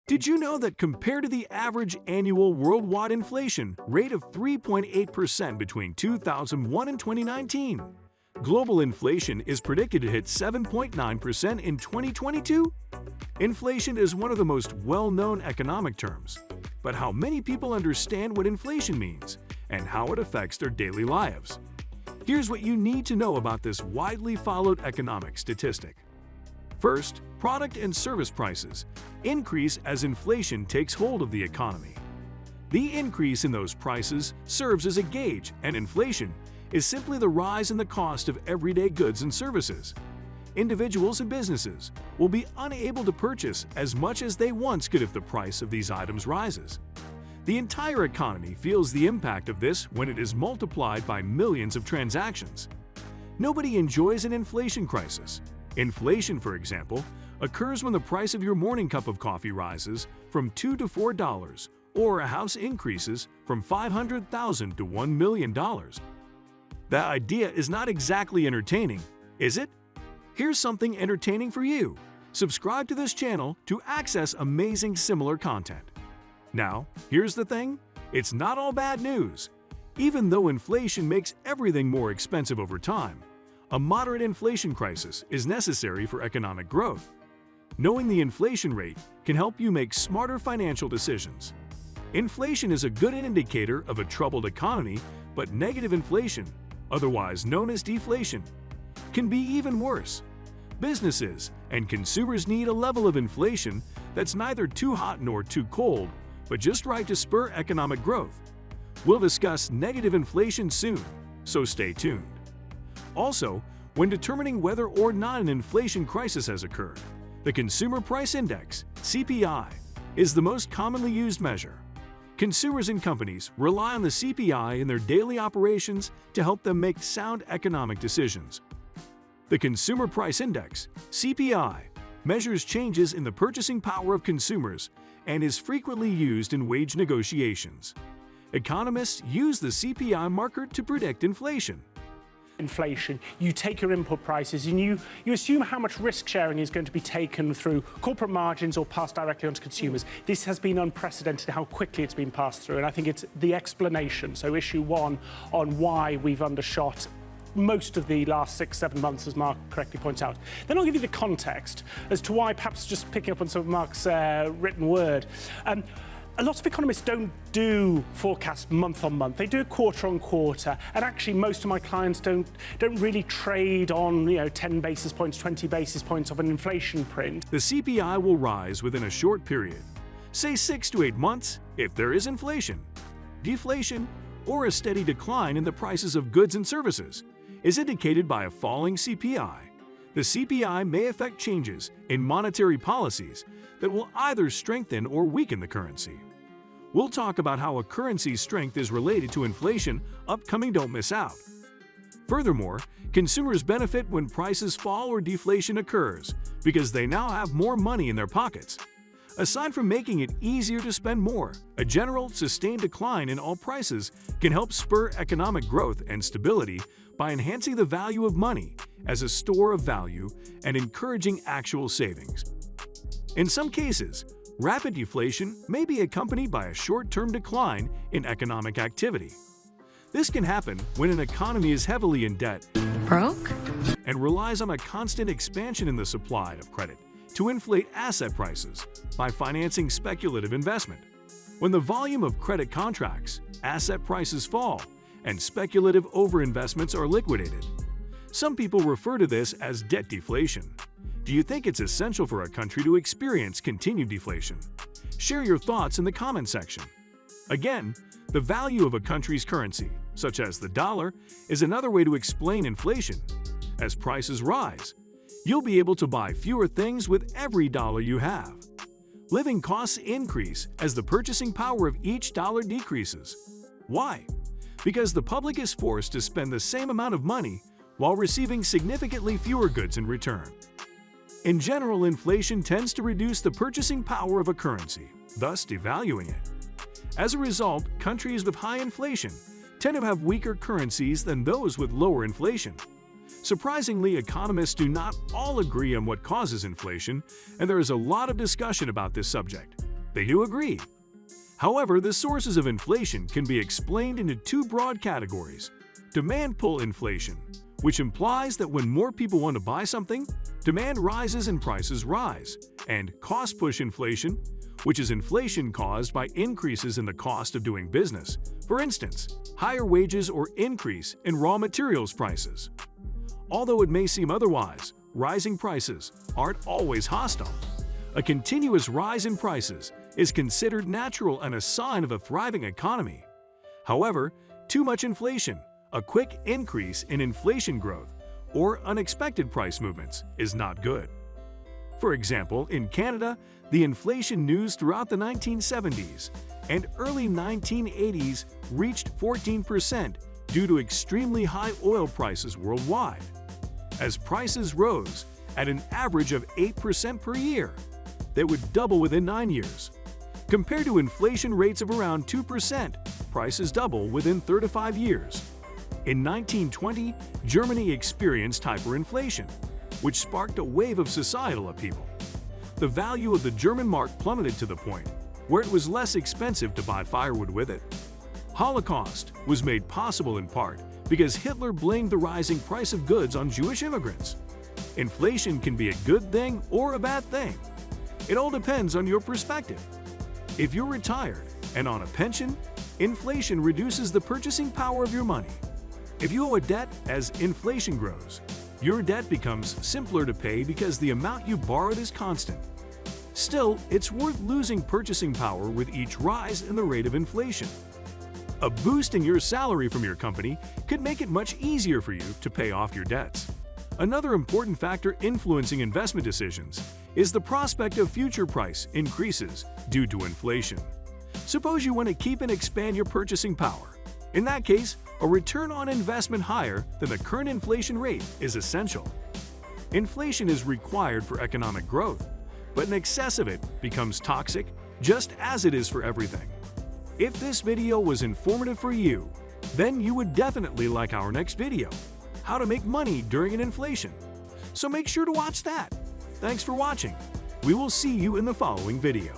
Did you know that compared to the average annual worldwide inflation rate of 3.8% between 2001 and 2019, global inflation is predicted to hit 7.9% in 2022? Inflation is one of the most well-known economic terms, but how many people understand what inflation means and how it affects their daily lives? Here's what you need to know about this widely followed economic statistic. First, product and service prices increase as inflation takes hold of the economy. The increase in those prices serves as a gauge, and inflation is simply the rise in the cost of everyday goods and services. Individuals and businesses will be unable to purchase as much as they once could if the price of these items rises. The entire economy feels the impact of this when it is multiplied by millions of transactions. Nobody enjoys an inflation crisis. Inflation, for example, occurs when the price of your morning cup of coffee rises from $2 to $4, or a house increases from $500,000 to $1 million. That idea is not exactly entertaining, is it? Here's something entertaining for you. Subscribe to this channel to access amazing similar content. Now, here's the thing, it's not all bad news. Even though inflation makes everything more expensive over time, a moderate inflation crisis is necessary for economic growth. Knowing the inflation rate can help you make smarter financial decisions. Inflation is a good indicator of a troubled economy, but negative inflation, otherwise known as deflation, can be even worse. Businesses and consumers need a level of inflation that's neither too hot nor too cold, but just right to spur economic growth. We'll discuss negative inflation soon, so stay tuned. Also, when determining whether or not an inflation crisis has occurred, the Consumer Price Index, CPI, is the most commonly used measure. Consumers and companies rely on the CPI in their daily operations to help them make sound economic decisions. The Consumer Price Index, CPI, measures changes in the purchasing power of consumers and is frequently used in wage negotiations. Economists use the CPI marker to predict inflation. Inflation, you take your input prices and you assume how much risk sharing is going to be taken through corporate margins or passed directly onto consumers. This has been unprecedented how quickly it's been passed through, and I think it's the explanation, so issue one, on why we've undershot most of the last 6-7 months, as Mark correctly points out. Then I'll give you the context as to why, perhaps just picking up on some of Mark's written word. A lot of economists don't do forecasts month on month. They do it quarter on quarter. And actually, most of my clients don't really trade on 10 basis points, 20 basis points of an inflation print. The CPI will rise within a short period, say 6 to 8 months, if there is inflation. Deflation, or a steady decline in the prices of goods and services, is indicated by a falling CPI. The CPI may affect changes in monetary policies that will either strengthen or weaken the currency. We'll talk about how a currency's strength is related to inflation upcoming Don't Miss Out. Furthermore, consumers benefit when prices fall or deflation occurs because they now have more money in their pockets. Aside from making it easier to spend more, a general, sustained decline in all prices can help spur economic growth and stability by enhancing the value of money as a store of value and encouraging actual savings. In some cases, rapid deflation may be accompanied by a short-term decline in economic activity. This can happen when an economy is heavily in debt, Broke? and relies on a constant expansion in the supply of credit to inflate asset prices by financing speculative investment. When the volume of credit contracts, asset prices fall, and speculative overinvestments are liquidated. Some people refer to this as debt deflation. Do you think it's essential for a country to experience continued deflation? Share your thoughts in the comment section. Again, the value of a country's currency, such as the dollar, is another way to explain inflation. As prices rise, you'll be able to buy fewer things with every dollar you have. Living costs increase as the purchasing power of each dollar decreases. Why? Because the public is forced to spend the same amount of money while receiving significantly fewer goods in return. In general, inflation tends to reduce the purchasing power of a currency, thus devaluing it. As a result, countries with high inflation tend to have weaker currencies than those with lower inflation. Surprisingly, economists do not all agree on what causes inflation, and there is a lot of discussion about this subject. They do agree. However, the sources of inflation can be explained into two broad categories: demand pull inflation, which implies that when more people want to buy something, demand rises and prices rise, and cost push inflation, which is inflation caused by increases in the cost of doing business, for instance, higher wages or increase in raw materials prices. Although it may seem otherwise, rising prices aren't always hostile. A continuous rise in prices is considered natural and a sign of a thriving economy. However, too much inflation, a quick increase in inflation growth, or unexpected price movements is not good. For example, in Canada, the inflation news throughout the 1970s and early 1980s reached 14% due to extremely high oil prices worldwide. As prices rose at an average of 8% per year, they would double within 9 years. Compared to inflation rates of around 2%, prices double within 35 years. In 1920, Germany experienced hyperinflation, which sparked a wave of societal upheaval. The value of the German mark plummeted to the point where it was less expensive to buy firewood with it. Holocaust was made possible in part because Hitler blamed the rising price of goods on Jewish immigrants. Inflation can be a good thing or a bad thing. It all depends on your perspective. If you're retired and on a pension, inflation reduces the purchasing power of your money. If you owe a debt, as inflation grows, your debt becomes simpler to pay because the amount you borrowed is constant. Still, it's worth losing purchasing power with each rise in the rate of inflation. A boost in your salary from your company could make it much easier for you to pay off your debts. Another important factor influencing investment decisions is the prospect of future price increases due to inflation. Suppose you want to keep and expand your purchasing power. In that case, a return on investment higher than the current inflation rate is essential. Inflation is required for economic growth, but an excess of it becomes toxic, just as it is for everything. If this video was informative for you, then you would definitely like our next video, how to make money during an inflation. So make sure to watch that. Thanks for watching. We will see you in the following video.